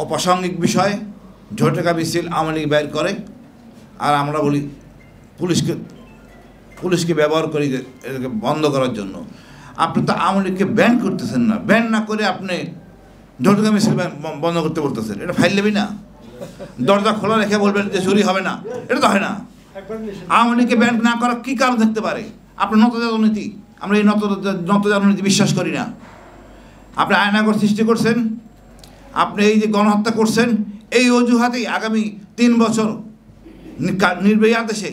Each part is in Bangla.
অপ্রাসঙ্গিক বিষয় ঝটিকা মিছিল আওয়ামী লীগ বের করে, আর আমরা বলি পুলিশকে ব্যবহার করি এটাকে বন্ধ করার জন্য। আপনি তো আওয়ামী লীগকে ব্যান করতেছেন না, ব্যান না করে আপনি ঝটিকা মিছিল বন্ধ করতে বলতেছেন। এটা ফাইল নেবি না, দরজা খোলা রেখে বলবেন যে চুরি হবে না, এটা তো হয় না। আওয়ামী লীগকে ব্যান না করার কী কারণ থাকতে পারে? আপনার নতজাননীতি, আমরা এই নতজাননীতি বিশ্বাস করি না। আপনি আয়নাঘর সৃষ্টি করছেন, আপনি এই যে গণহত্যা করছেন, এই অজুহাতেই আগামী 3 বছর নির্বাহী আদেশে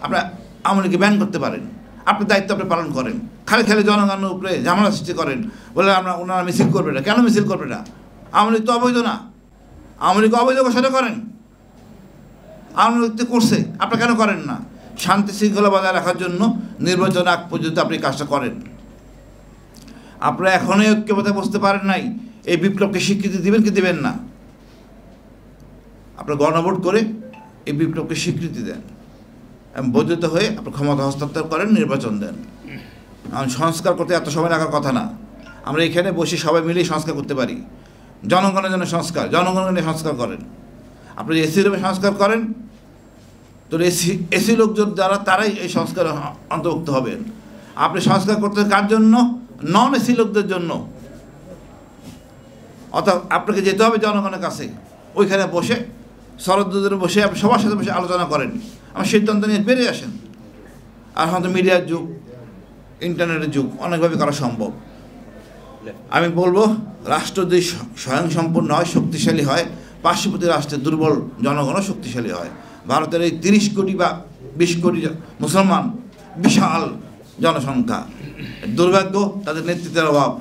আপনার আওয়ামী লীগকে ব্যান করতে পারেন। আপনি দায়িত্ব আপনি পালন করেন, খালি খালি জনগণের উপরে ঝামেলা সৃষ্টি করেন, বলে ওনারা মিছিল করবে না। কেন মিছিল করবে না? আওয়ামী লীগ তো অবৈধ না। আওয়ামী লীগ অবৈধ ঘোষণা করেন, আওয়ামী লীগ তো করছে, আপনি কেন করেন না? শান্তি শৃঙ্খলা বজায় রাখার জন্য নির্বাচন আগ পর্যন্ত আপনি কাজটা করেন। আপনারা এখনই ঐক্যবদ্ধ বসতে পারেন নাই, এই বিপ্লবকে স্বীকৃতি দিবেন কি দিবেন না? আপনারা গণভোট করে এই বিপ্লবকে স্বীকৃতি দেন এবং বৈধতা হয়ে আপনার ক্ষমতা হস্তান্তর করেন, নির্বাচন দেন। সংস্কার করতে এত সময় লাগার কথা না। আমরা এখানে বসে সবাই মিলেই সংস্কার করতে পারি। জনগণের জন্য সংস্কার, জনগণের সংস্কার করেন। আপনি এসি রুমে সংস্কার করেন, তো এসি লোকজন যারা তারাই এই সংস্কার অন্তর্ভুক্ত হবেন। আপনি সংস্কার করতে কার জন্য? নন এসি লোকদের জন্য। অর্থাৎ আপনাকে যেতে হবে জনগণের কাছে, ওইখানে বসে শরৎদূরে বসে আপনি সবার সাথে বসে আলোচনা করেন, আমার সিদ্ধান্ত নিয়ে বেরিয়ে আসেন। আর হয়তো মিডিয়ার যুগ, ইন্টারনেটের যুগ, অনেকভাবে করা সম্ভব। আমি বলবো, রাষ্ট্র যদি স্বয়ংসম্পূর্ণ হয়, শক্তিশালী হয়, পার্শ্ববর্তী রাষ্ট্রের দুর্বল জনগণও শক্তিশালী হয়। ভারতের এই 30 কোটি বা 20 কোটি মুসলমান, বিশাল জনসংখ্যা, দুর্ভাগ্য তাদের নেতৃত্বের অভাব।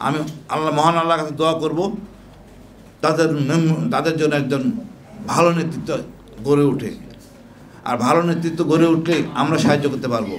আমি মহান আল্লাহর কাছে দোয়া করব তাদের জন্য একজন ভালো নেতৃত্ব গড়ে ওঠে। আর ভালো নেতৃত্ব গড়ে উঠলে আমরা সাহায্য করতে পারবো।